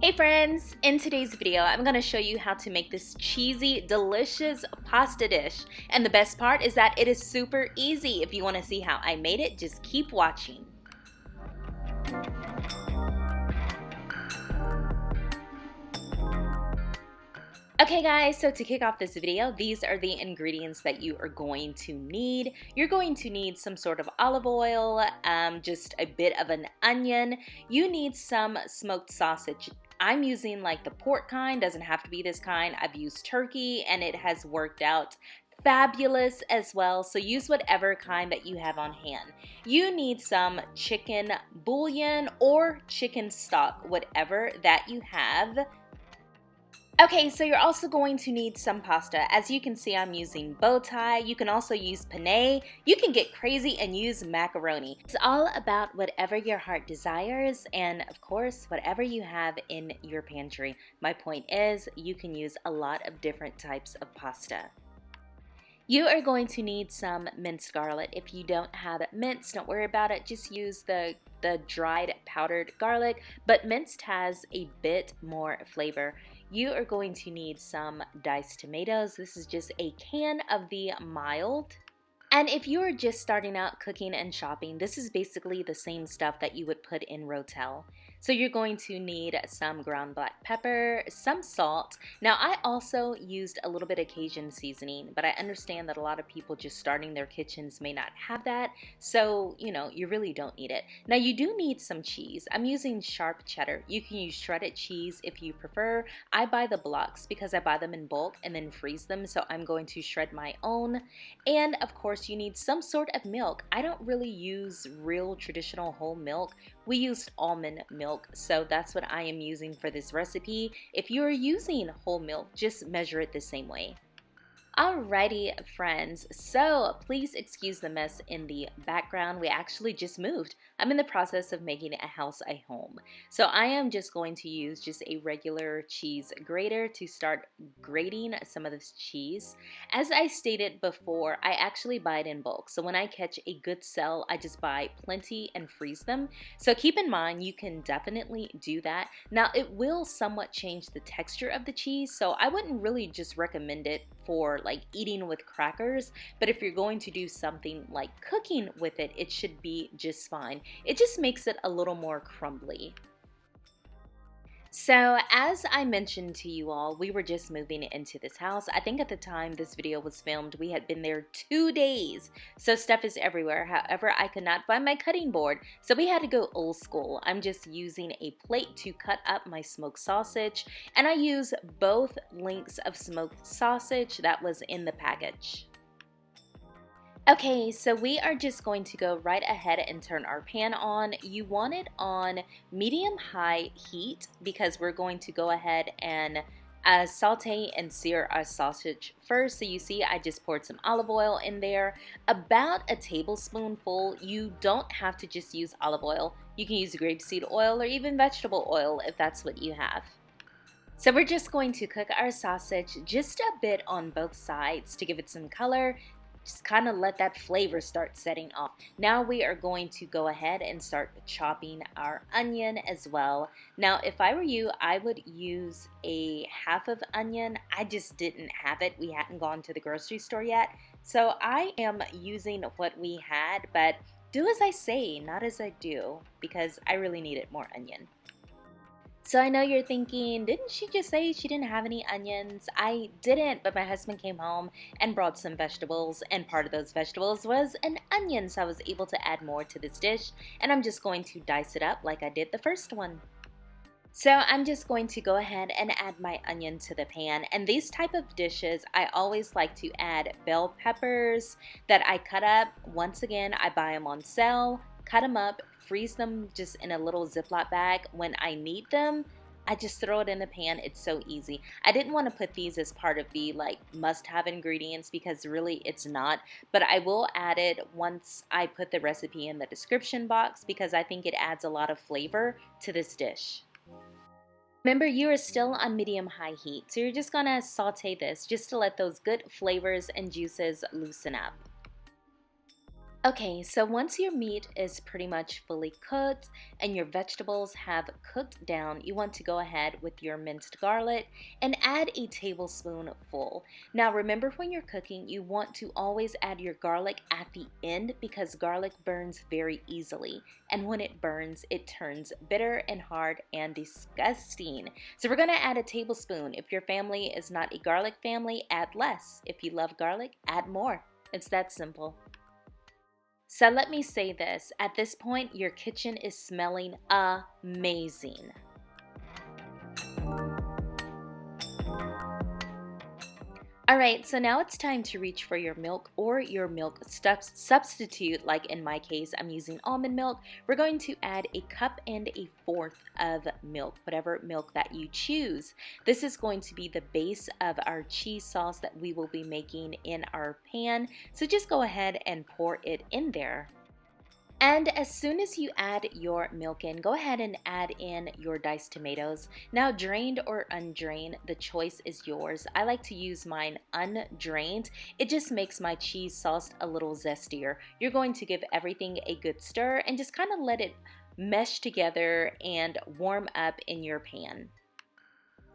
Hey friends! In today's video, I'm going to show you how to make this cheesy, delicious pasta dish. And the best part is that it is super easy. If you want to see how I made it, just keep watching. Okay guys, so to kick off this video, these are the ingredients that you are going to need. You're going to need some sort of olive oil, just a bit of an onion. You need some smoked sausage. I'm using like the pork kind, doesn't have to be this kind. I've used turkey and it has worked out fabulous as well, so use whatever kind that you have on hand. You need some chicken bouillon or chicken stock, whatever that you have. Okay, so you're also going to need some pasta. As you can see, I'm using bowtie. You can also use penne. You can get crazy and use macaroni. It's all about whatever your heart desires and, of course, whatever you have in your pantry. My point is, you can use a lot of different types of pasta. You are going to need some minced garlic. If you don't have it minced, don't worry about it. Just use the dried powdered garlic, but minced has a bit more flavor. You are going to need some diced tomatoes. This is just a can of the mild. And if you are just starting out cooking and shopping, this is basically the same stuff that you would put in Ro-Tel. So you're going to need some ground black pepper, some salt. Now I also used a little bit of Cajun seasoning, but I understand that a lot of people just starting their kitchens may not have that. So, you really don't need it. Now you do need some cheese. I'm using sharp cheddar. You can use shredded cheese if you prefer. I buy the blocks because I buy them in bulk and then freeze them. So I'm going to shred my own. And of course you need some sort of milk. I don't really use real traditional whole milk. We used almond milk, so that's what I am using for this recipe. If you are using whole milk, just measure it the same way. Alrighty friends, so please excuse the mess in the background. We actually just moved. I'm in the process of making a house a home. So I am just going to use just a regular cheese grater to start grating some of this cheese. As I stated before, I actually buy it in bulk. So when I catch a good sale, I just buy plenty and freeze them. So keep in mind, you can definitely do that. Now it will somewhat change the texture of the cheese, so I wouldn't really just recommend it for like eating with crackers, but if you're going to do something like cooking with it, it should be just fine. It just makes it a little more crumbly. So as I mentioned to you all, we were just moving into this house. I think at the time this video was filmed, we had been there 2 days. So stuff is everywhere. However, I could not find my cutting board. So we had to go old school. I'm just using a plate to cut up my smoked sausage. And I use both links of smoked sausage that was in the package. Okay, so we are just going to go right ahead and turn our pan on. You want it on medium-high heat because we're going to go ahead and saute and sear our sausage first. So you see I just poured some olive oil in there, about a tablespoonful. You don't have to just use olive oil. You can use grapeseed oil or even vegetable oil if that's what you have. So we're just going to cook our sausage just a bit on both sides to give it some color. Just kind of let that flavor start setting off. Now we are going to go ahead and start chopping our onion as well. Now if I were you, I would use a half of onion. I just didn't have it. We hadn't gone to the grocery store yet. So I am using what we had, but do as I say, not as I do, because I really needed more onion. So I know you're thinking, didn't she just say she didn't have any onions? I didn't, but my husband came home and brought some vegetables, and part of those vegetables was an onion, so I was able to add more to this dish, and I'm just going to dice it up like I did the first one. So I'm just going to go ahead and add my onion to the pan, and these type of dishes, I always like to add bell peppers that I cut up. Once again, I buy them on sale, cut them up, freeze them just in a little Ziploc bag. When I need them, I just throw it in the pan. It's so easy. I didn't want to put these as part of the must-have ingredients because really it's not, but I will add it once I put the recipe in the description box because I think it adds a lot of flavor to this dish. Remember, you are still on medium-high heat, so you're just gonna saute this just to let those good flavors and juices loosen up. Okay, so once your meat is pretty much fully cooked and your vegetables have cooked down, you want to go ahead with your minced garlic and add a tablespoon full. Now remember, when you're cooking, you want to always add your garlic at the end because garlic burns very easily. And when it burns, it turns bitter and hard and disgusting. So we're gonna add a tablespoon. If your family is not a garlic family, add less. If you love garlic, add more. It's that simple. So let me say this, at this point, your kitchen is smelling amazing. All right, so now it's time to reach for your milk or your milk substitute. Like in my case, I'm using almond milk. We're going to add a cup and a fourth of milk, whatever milk that you choose. This is going to be the base of our cheese sauce that we will be making in our pan. So just go ahead and pour it in there. And as soon as you add your milk in, go ahead and add in your diced tomatoes. Now, drained or undrained, the choice is yours. I like to use mine undrained. It just makes my cheese sauce a little zestier. You're going to give everything a good stir and just kind of let it mesh together and warm up in your pan.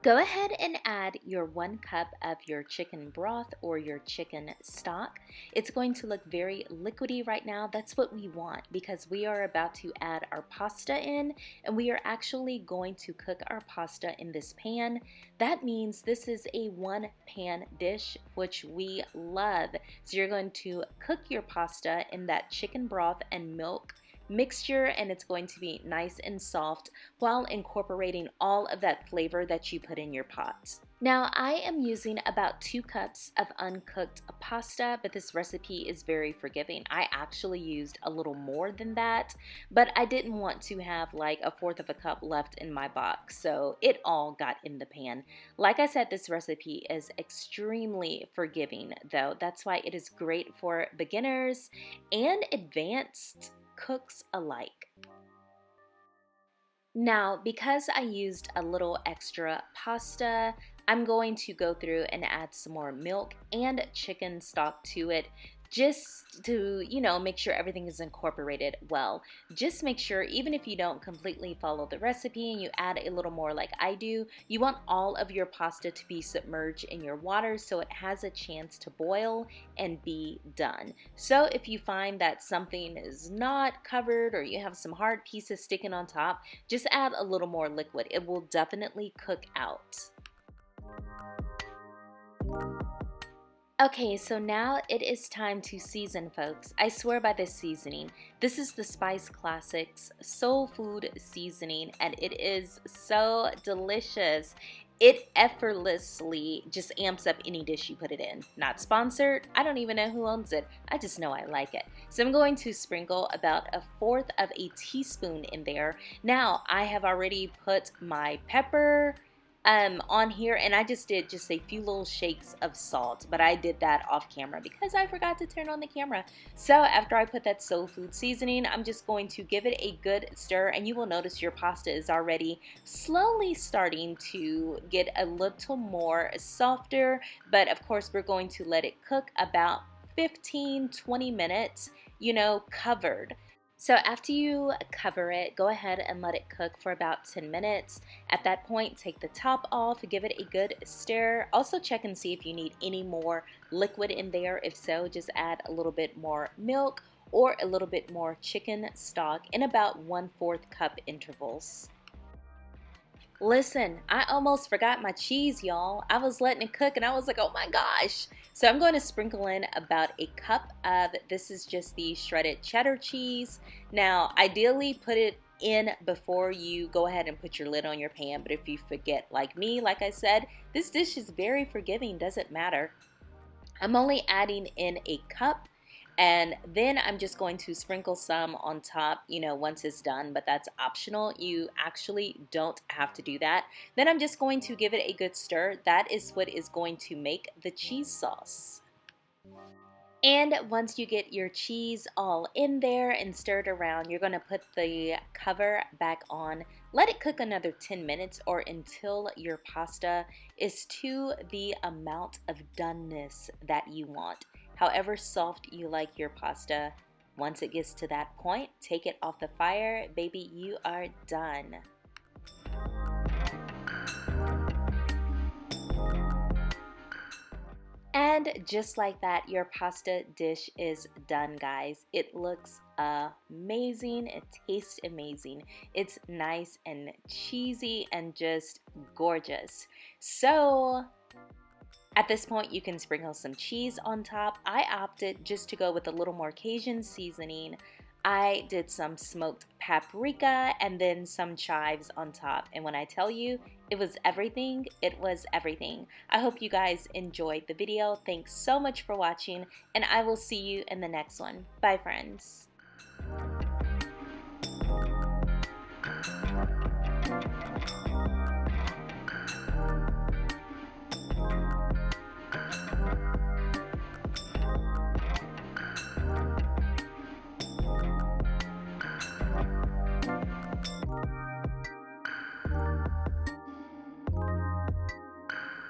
Go ahead and add your 1 cup of your chicken broth or your chicken stock. It's going to look very liquidy right now. That's what we want because we are about to add our pasta in, and we are actually going to cook our pasta in this pan. That means this is a 1-pan dish, which we love. So you're going to cook your pasta in that chicken broth and milk mixture, and it's going to be nice and soft while incorporating all of that flavor that you put in your pot. Now, I am using about 2 cups of uncooked pasta, but this recipe is very forgiving. I actually used a little more than that, but I didn't want to have like a fourth of a cup left in my box, so it all got in the pan. Like I said, this recipe is extremely forgiving, though. That's why it is great for beginners and advanced cooks alike. Now, because I used a little extra pasta, I'm going to go through and add some more milk and chicken stock to it, just to, make sure everything is incorporated well. Just make sure, even if you don't completely follow the recipe and you add a little more like I do, you want all of your pasta to be submerged in your water so it has a chance to boil and be done. So if you find that something is not covered or you have some hard pieces sticking on top, just add a little more liquid. It will definitely cook out. Okay, so now it is time to season, folks. I swear by this seasoning. This is the Spice Classics Soul Food Seasoning, and it is so delicious. It effortlessly just amps up any dish you put it in. Not sponsored. I don't even know who owns it. I just know I like it. So I'm going to sprinkle about 1/4 of a teaspoon in there. Now, I have already put my pepper on here, and I just did a few little shakes of salt, but I did that off camera because I forgot to turn on the camera. So after I put that soul food seasoning, I'm just going to give it a good stir, and you will notice your pasta is already slowly starting to get a little more softer, but of course we're going to let it cook about 15-20 minutes, covered. So after you cover it, go ahead and let it cook for about 10 minutes. At that point, take the top off, give it a good stir. Also check and see if you need any more liquid in there. If so, just add a little bit more milk or a little bit more chicken stock in about 1/4 cup intervals. Listen, I almost forgot my cheese, y'all. I was letting it cook and I was like, oh my gosh. So I'm going to sprinkle in about a cup of, this is just the shredded cheddar cheese. Now, ideally put it in before you go ahead and put your lid on your pan, but if you forget like me, like I said, this dish is very forgiving, doesn't matter. I'm only adding in a cup, and then I'm just going to sprinkle some on top, once it's done, but that's optional. You actually don't have to do that. Then I'm just going to give it a good stir. That is what is going to make the cheese sauce. And once you get your cheese all in there and stirred around, you're going to put the cover back on. Let it cook another 10 minutes or until your pasta is to the amount of doneness that you want. However soft you like your pasta, Once it gets to that point, take it off the fire. Baby, you are done. And just like that, your pasta dish is done, guys. It looks amazing. It tastes amazing. It's nice and cheesy and just gorgeous. So at this point, you can sprinkle some cheese on top. I opted just to go with a little more Cajun seasoning. I did some smoked paprika and then some chives on top. And when I tell you it was everything, it was everything. I hope you guys enjoyed the video. Thanks so much for watching, and I will see you in the next one. Bye, friends.